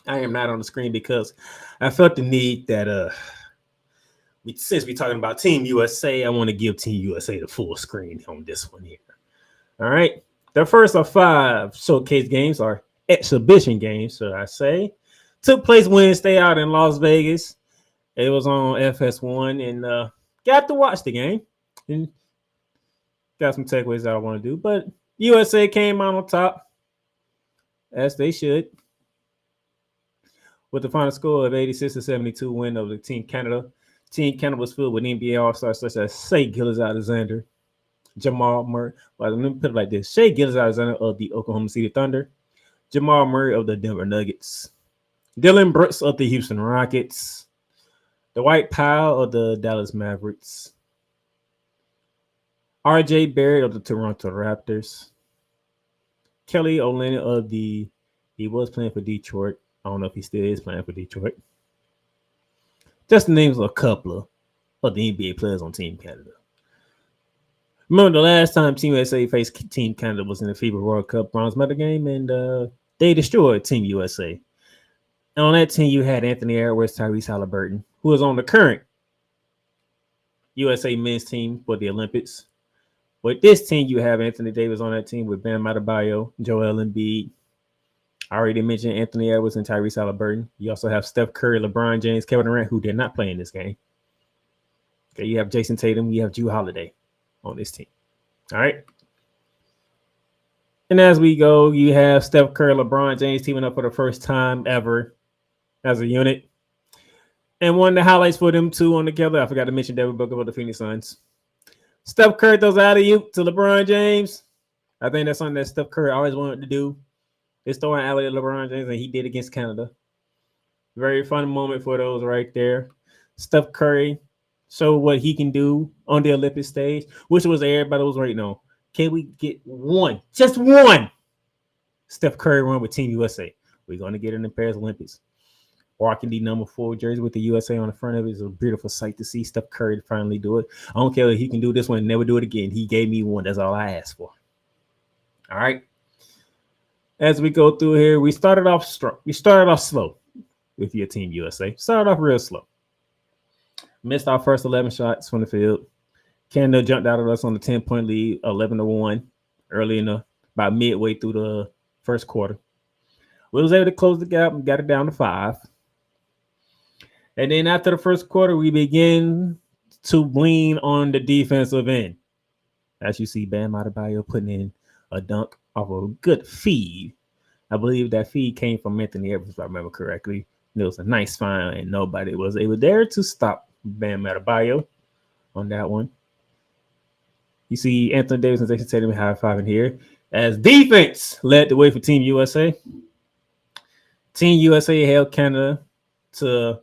I am not on the screen because I felt the need that since we're talking about Team USA, I want to give Team USA the full screen on this one here. All right. The first of 5 showcase games or exhibition games, should I say, took place Wednesday out in Las Vegas. It was on FS1 and got to watch the game and got some takeaways that I want to do. But USA came out on top, as they should, with the final score of 86-72 win over Team Canada. Team Canada was filled with NBA All-Stars such as Shai Gilgeous-Alexander, Jamal Murray. Well, let me put it like this: Shai Gilgeous-Alexander of the Oklahoma City Thunder, Jamal Murray of the Denver Nuggets, Dylan Brooks of the Houston Rockets, Dwight Powell of the Dallas Mavericks, R.J. Barrett of the Toronto Raptors, Kelly Olynyk of the he was playing for Detroit. I don't know if he still is playing for Detroit. Just the names of a couple of the NBA players on Team Canada. Remember the last time Team USA faced Team Canada was in the FIBA World Cup bronze medal game, and they destroyed Team USA. And on that team, you had Anthony Edwards, Tyrese Halliburton, who was on the current USA men's team for the Olympics. With this team, you have Anthony Davis on that team with Bam Adebayo, Joel Embiid. I already mentioned Anthony Edwards and Tyrese Halliburton. You also have Steph Curry, LeBron James, Kevin Durant, who did not play in this game. Okay, you have Jason Tatum, you have Jrue Holiday on this team. All right. And as we go, you have Steph Curry, LeBron James teaming up for the first time ever as a unit. And one of the highlights for them two on together, I forgot to mention Devin Booker for the Phoenix Suns. Steph Curry throws out of you to LeBron James. I think that's something that Steph Curry always wanted to do. Is throwing alley to LeBron James, and he did against Canada. Very fun moment for those right there. Steph Curry showed what he can do on the Olympic stage, which was everybody was waiting on. Can we get one, just one Steph Curry run with Team USA? We're going to get in the Paris Olympics. Rocking the number 4 jersey with the USA on the front of it is a beautiful sight to see Steph Curry finally do it. I don't care if he can do this one and never do it again. He gave me one. That's all I asked for. All right. As we go through here, we started off strong. We started off slow with your Team USA. Started off real slow. Missed our first 11 shots from the field. Canada jumped out of us on the 10-point lead, 11-1, early in about midway through the first quarter. We was able to close the gap and got it down to 5. And then after the first quarter, we begin to lean on the defensive end. As you see, Bam Adebayo putting in a dunk off a good feed. I believe that feed came from Anthony Edwards, if I remember correctly. It was a nice find, and nobody was able there to stop Bam Adebayo on that one. You see Anthony Davis and Jason Tatum high-fiving here as defense led the way for Team USA. Team USA held Canada to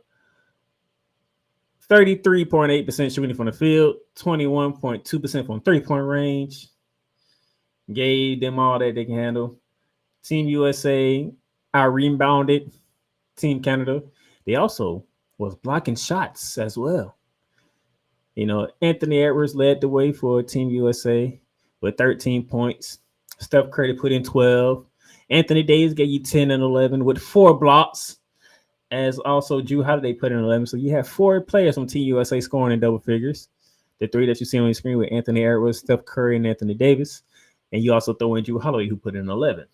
33.8% shooting from the field, 21.2% from three-point range. Gave them all that they can handle. Team USA out-rebounded Team Canada. They also was blocking shots as well. You know, Anthony Edwards led the way for Team USA with 13 points. Steph Curry put in 12. Anthony Davis gave you 10 and 11 with 4 blocks. As also Jrue Holiday put in 11. So you have 4 players from Team USA scoring in double figures. The 3 that you see on your screen with Anthony Edwards, Steph Curry, and Anthony Davis. And you also throw in Jrue Holiday, who put in 11.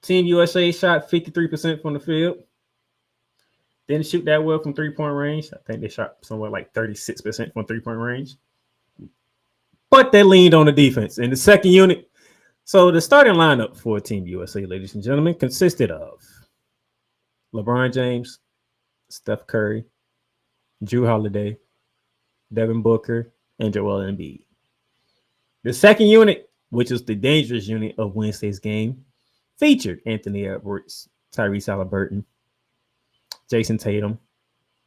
Team USA shot 53% from the field. Didn't shoot that well from three-point range. I think they shot somewhere like 36% from three-point range. But they leaned on the defense. In the second unit, so the starting lineup for Team USA, ladies and gentlemen, consisted of LeBron James, Steph Curry, Jrue Holiday, Devin Booker, and Joel Embiid. The second unit, which is the dangerous unit of Wednesday's game, featured Anthony Edwards, Tyrese Halliburton, Jason Tatum,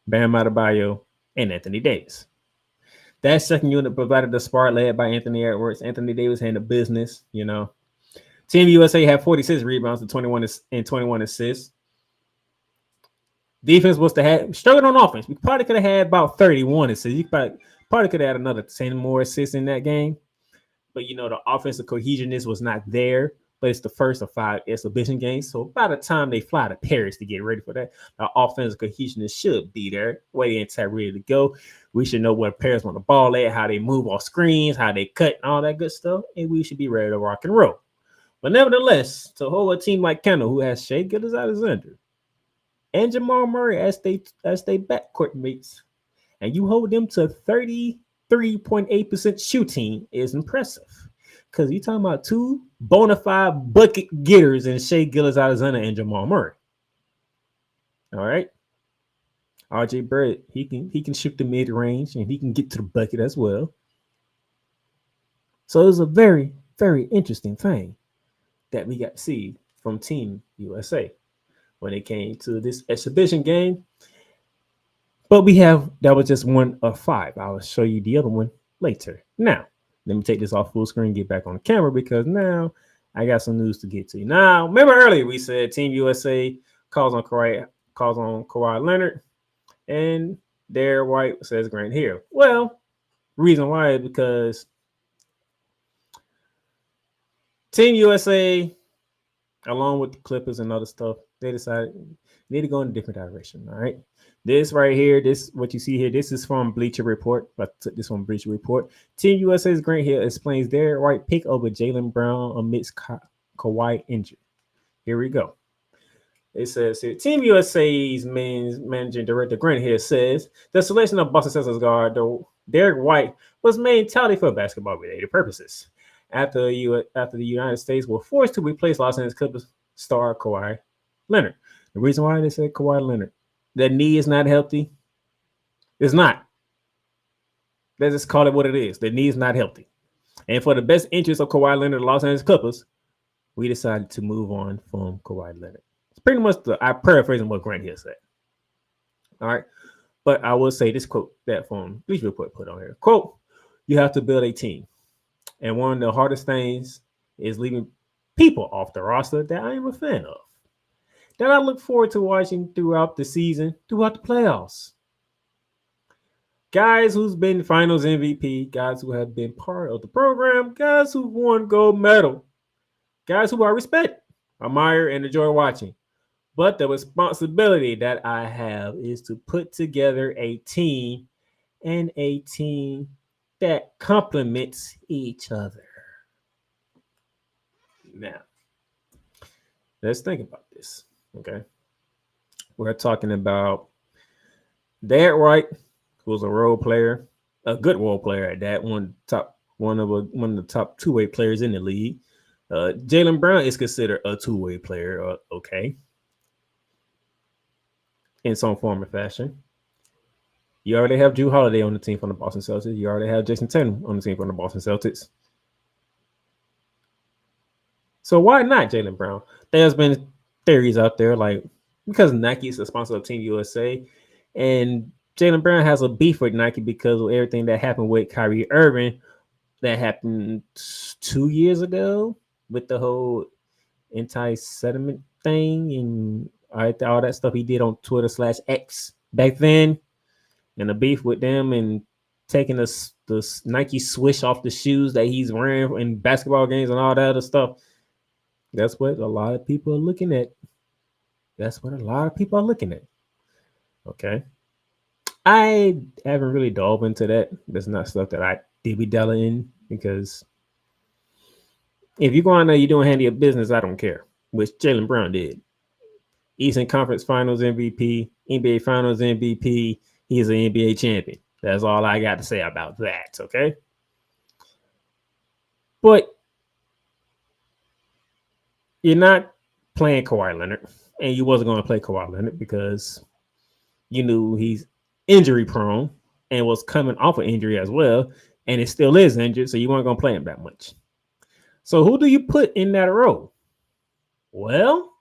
Bam Adebayo, and Anthony Davis. That second unit provided the spark led by Anthony Edwards. Anthony Davis handled business, you know. Team USA had 46 rebounds and 21 assists. Defense was to have struggled on offense. We probably could have had about 31 assists. You probably could have had another 10 more assists in that game. But, you know, the offensive cohesionness was not there but it's the first of 5 exhibition games. So by the time they fly to Paris to get ready for that, the offensive cohesion should be there, waiting and ready to go. We should know where Paris want the ball at, how they move off screens, how they cut, and all that good stuff, and we should be ready to rock and roll. But nevertheless, to hold a team like Kendall, who has Shai Gilgeous-Alexander and Jamal Murray as they backcourt mates, and you hold them to 33.8% shooting is impressive. Because you're talking about 2 bona fide bucket getters in Shai Gilgeous-Alexander and Jamal Murray. All right. RJ Barrett, he can shoot the mid range and he can get to the bucket as well. So it's a very, very interesting thing that we got to see from Team USA when it came to this exhibition game. But that was just 1 of 5. I will show you the other one later. Now, let me take this off full screen, get back on the camera, because now I got some news to get to you. Now, remember earlier we said Team USA calls on Kawhi Leonard, and Derrick White says Grant Hill. Well, reason why is because Team USA, along with the Clippers and other stuff, they decided they need to go in a different direction. All right. This right here, this what you see here, this is from Bleacher Report. I took this from Bleacher Report. Team USA's Grant Hill explains Derrick White pick over Jaylen Brown amidst Kawhi injury. Here we go. It says here, Team USA's managing director Grant Hill says the selection of Boston Celtics guard Derrick White was made entirely for basketball-related purposes. After the United States were forced to replace Los Angeles Clippers star Kawhi Leonard. The reason why they said Kawhi Leonard, that knee is not healthy. It's not. Let's just call it what it is. The knee is not healthy. And for the best interest of Kawhi Leonard, the Los Angeles Clippers, we decided to move on from Kawhi Leonard. It's pretty much I paraphrasing what Grant Hill said. All right. But I will say this quote that from Bleacher Report put on here. Quote, you have to build a team. And one of the hardest things is leaving people off the roster that I am a fan of, that I look forward to watching throughout the season, throughout the playoffs. Guys who's been finals MVP, guys who have been part of the program, guys who won gold medal, guys who I respect, admire, and enjoy watching. But the responsibility that I have is to put together a team, and a team that complements each other. Now, let's think about this. Okay, we're talking about Derrick White, who's a role player, a good role player at that, one of the top two-way players in the league. Jaylen Brown is considered a two-way player, okay, in some form or fashion. You already have Jrue Holiday on the team from the Boston Celtics. You already have Jason Tatum on the team from the Boston Celtics. So why not Jaylen Brown? There's been theories out there, like, because Nike is the sponsor of Team USA, and Jaylen Brown has a beef with Nike because of everything that happened with Kyrie Irving that happened 2 years ago with the whole anti-sentiment thing and all that stuff he did on Twitter/X back then, and the beef with them and taking the Nike swish off the shoes that he's wearing in basketball games and all that other stuff. That's what a lot of people are looking at. Okay. I haven't really dove into that. That's not stuff that I did be delving in, because if you go on there, you're doing handy your business, I don't care, which Jaylen Brown did. Eastern Conference Finals MVP, NBA Finals MVP. He's an NBA champion. That's all I got to say about that, okay? But you're not playing Kawhi Leonard, and you wasn't going to play Kawhi Leonard because you knew he's injury prone and was coming off an injury as well, and it still is injured, so you weren't going to play him that much. So who do you put in that role? Well,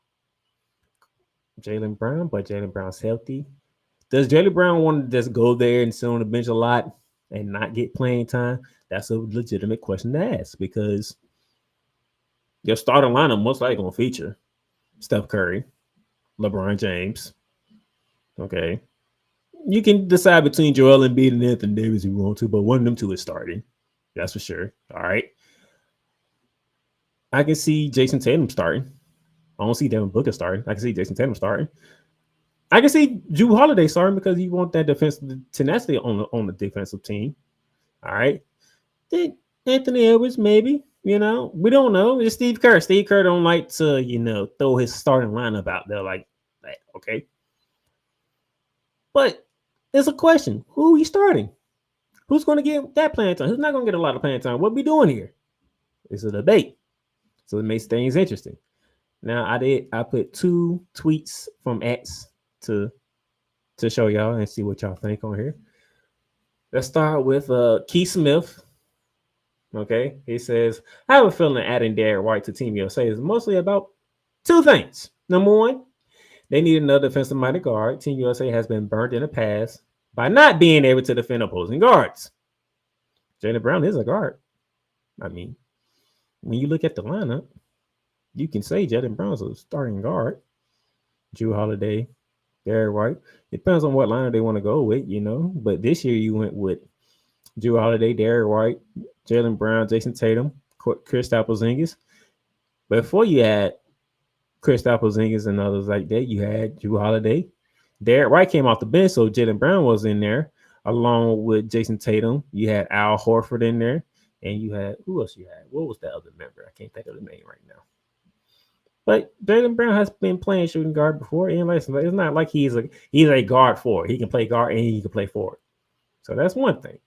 Jaylen Brown, but Jaylen Brown's healthy. Does Jaylen Brown want to just go there and sit on the bench a lot and not get playing time? That's a legitimate question to ask, because your starting lineup most likely going to feature Steph Curry, LeBron James. Okay. You can decide between Joel Embiid and Anthony Davis if you want to, but one of them two is starting. That's for sure. All right. I can see Jason Tatum starting. I don't see Devin Booker starting. I can see Jason Tatum starting. I can see Drew Holiday starting because you want that defensive tenacity on the defensive team. All right. Then Anthony Edwards, maybe. We don't know. It's Steve Kerr. Steve Kerr don't like to, throw his starting lineup out there like that. Okay. But it's a question. Who are you starting? Who's going to get that playing time? Who's not going to get a lot of playing time? What are we doing here? It's a debate. So it makes things interesting. Now I put 2 tweets from X to show y'all and see what y'all think on here. Let's start with Keith Smith. Okay, he says, I have a feeling adding Derrick White to Team USA is mostly about 2 things. Number 1, they need another defensive-minded guard. Team USA has been burned in the past by not being able to defend opposing guards. Jaylen Brown is a guard. I mean, when you look at the lineup, you can say Jaylen Brown's a starting guard. Jrue Holiday, Derrick White. It depends on what lineup they want to go with, But this year you went with Jrue Holiday, Derrick White, Jaylen Brown, Jason Tatum, Kristaps Porzingis. Before you had Kristaps Porzingis and others like that, you had Jrue Holiday. Derrick White came off the bench, so Jaylen Brown was in there along with Jason Tatum. You had Al Horford in there, and you had who else you had? What was that other member? I can't think of the name right now. But Jaylen Brown has been playing shooting guard before, and it's not like he's a guard forward. He can play guard and he can play forward. So that's one thing.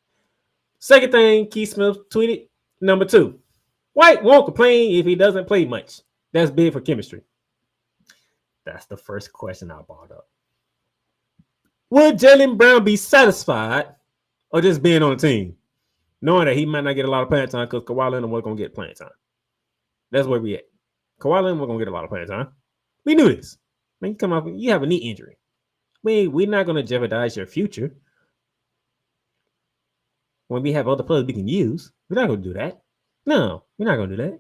Second thing, Keith Smith tweeted, number 2, White won't complain if he doesn't play much. That's big for chemistry. That's the first question I brought up. Would Jaylen Brown be satisfied or just being on the team, knowing that he might not get a lot of playing time because Kawhi Leonard wasn't going to get playing time? That's where we at. Kawhi Leonard wasn't going to get a lot of playing time. We knew this. Man, you have a knee injury. We're not going to jeopardize your future. When we have other players we can use, we're not going to do that. No, we're not going to do that.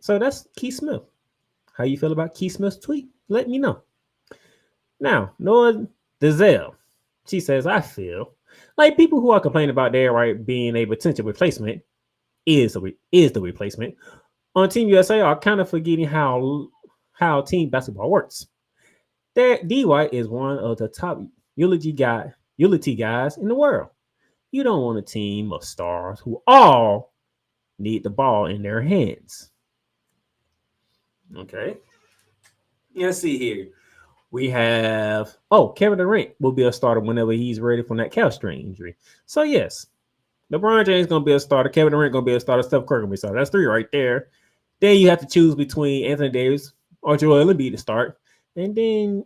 So that's Keith Smith. How you feel about Keith Smith's tweet? Let me know. Now, Noah Dezelle, she says, I feel like people who are complaining about Derrick White being a potential replacement is the replacement on Team USA are kind of forgetting how team basketball works. D. White is one of the top utility guys in the world. You don't want a team of stars who all need the ball in their hands. Okay. Let's see here. We have, Kevin Durant will be a starter whenever he's ready from that calf strain injury. So, yes, LeBron James is going to be a starter. Kevin Durant going to be a starter. Steph Curry going to be a starter. That's 3 right there. Then you have to choose between Anthony Davis or Joel Embiid to start. And then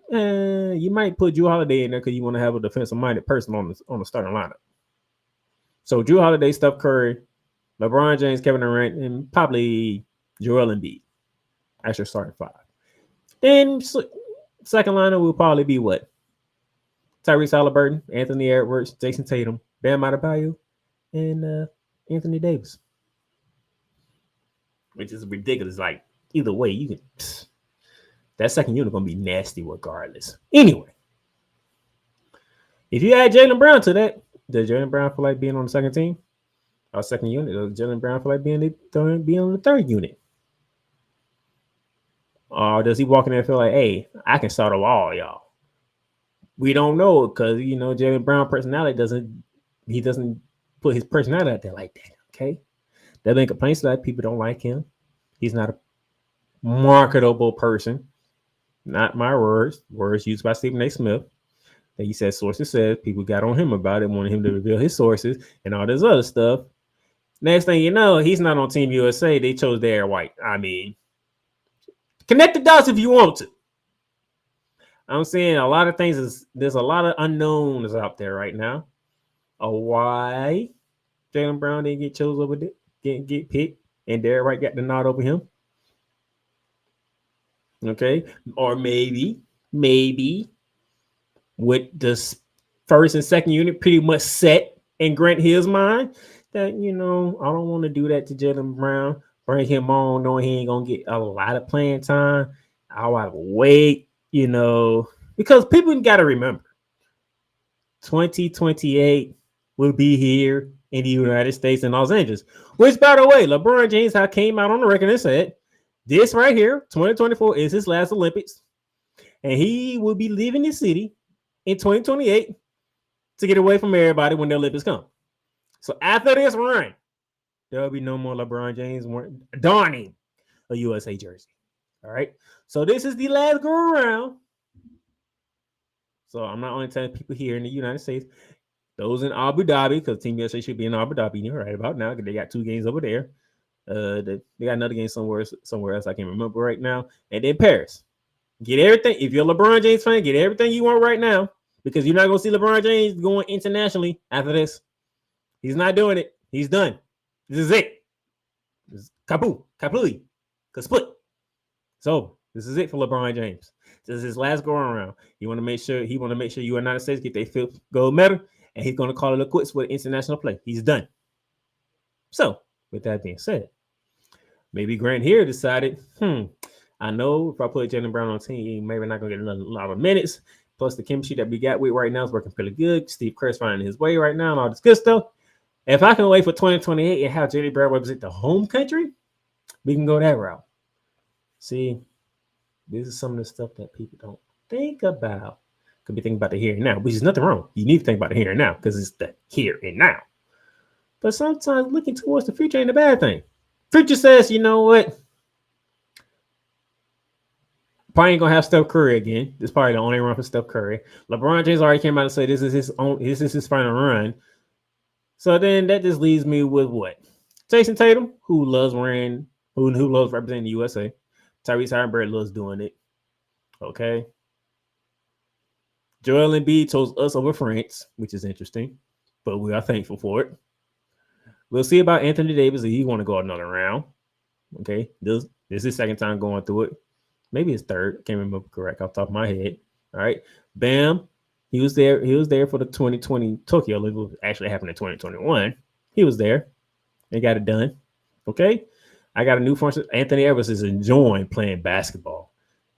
you might put Jrue Holiday in there because you want to have a defensive-minded person on the starting lineup. So, Jrue Holiday, Steph Curry, LeBron James, Kevin Durant, and probably Joel Embiid as your starting 5. Then second lineup will probably be what? Tyrese Haliburton, Anthony Edwards, Jason Tatum, Bam Adebayo, and Anthony Davis. Which is ridiculous. Like, either way, you can... that second unit going to be nasty regardless. Anyway, if you add Jaylen Brown to that, does Jaylen Brown feel like being on the second team? Or second unit? Does Jaylen Brown feel like being on the third unit? Or does he walk in there and feel like, hey, I can start over all y'all? We don't know because, Jaylen Brown personality doesn't put his personality out there like that, okay? There have been complaints that people don't like him. He's not a marketable person. Not my words used by Stephen A. Smith. That he said, sources said, people got on him about it, wanted him to reveal his sources and all this other stuff. Next thing you know, he's not on Team USA. They chose Derrick White. I mean, connect the dots if you want to. I'm saying a lot of things there's a lot of unknowns out there right now. Why Jaylen Brown didn't get chosen over there, didn't get picked, and Derrick White got the nod over him. Okay, or maybe with the first and second unit pretty much set in Grant Hill's mind that I don't want to do that to Jaylen Brown. Bring him on, knowing he ain't gonna get a lot of playing time. I'll have to wait, because people got to remember 2028 will be here in the United States and Los Angeles. Which, by the way, LeBron James came out on the record and said, this right here, 2024, is his last Olympics. And he will be leaving the city in 2028 to get away from everybody when the Olympics come. So after this run, there will be no more LeBron James donning a USA jersey. All right. So this is the last go around. So I'm not only telling people here in the United States, those in Abu Dhabi, because Team USA should be in Abu Dhabi. You're right about now. They got 2 games over there. They got another game somewhere else. I can't remember right now. And then Paris. Get everything. If you're a LeBron James fan, get everything you want right now, because you're not going to see LeBron James going internationally after this. He's not doing it. He's done. This is it. This is kaput, split. So this is it for LeBron James. This is his last go around. He want to make sure the United States get their 5th gold medal, and he's going to call it a quits with international play. He's done. So with that being said, maybe Grant here decided, I know if I put Jaylen Brown on the team, maybe not going to get a lot of minutes. Plus the chemistry that we got with right now is working pretty good. Steve Kerr's finding his way right now and all this good stuff. If I can wait for 2028 and have Jaylen Brown represent the home country, we can go that route. See, this is some of the stuff that people don't think about. Could be thinking about the here and now, which is nothing wrong. You need to think about the here and now because it's the here and now. But sometimes looking towards the future ain't a bad thing. Future says, you know what? Probably ain't gonna have Steph Curry again. This is probably the only run for Steph Curry. LeBron James already came out and said this is his final run. So then that just leaves me with what? Jason Tatum, who loves representing the USA. Tyrese Halliburton loves doing it. Okay. Joel Embiid chose us over France, which is interesting, but we are thankful for it. We'll see about Anthony Davis if he want to go another round. Okay. This is his 2nd time going through it. Maybe his 3rd. Can't remember correct off the top of my head. All right. Bam. He was there for the 2020 Tokyo Olympics. Actually happened in 2021. He was there. They got it done. Okay. I got a new force. Anthony Edwards is enjoying playing basketball.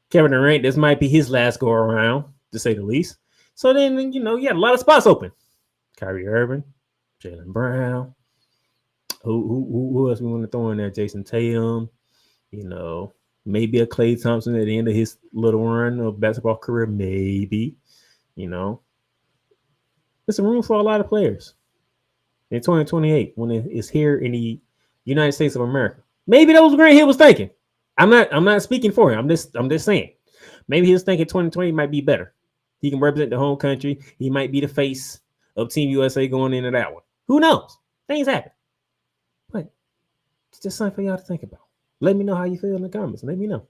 Kevin Durant, this might be his last go around, to say the least. So then, you had a lot of spots open. Kyrie Irving, Jaylen Brown. Who else we want to throw in there? Jason Tatum. Maybe a Klay Thompson at the end of his little run of basketball career. Maybe. There's some room for a lot of players in 2028 when it's here in the United States of America. Maybe that was Grant Hill was thinking. I'm not speaking for him. I'm just saying. Maybe he was thinking 2020 might be better. He can represent the home country. He might be the face of Team USA going into that one. Who knows? Things happen. But it's just something for y'all to think about. Let me know how you feel in the comments. Let me know.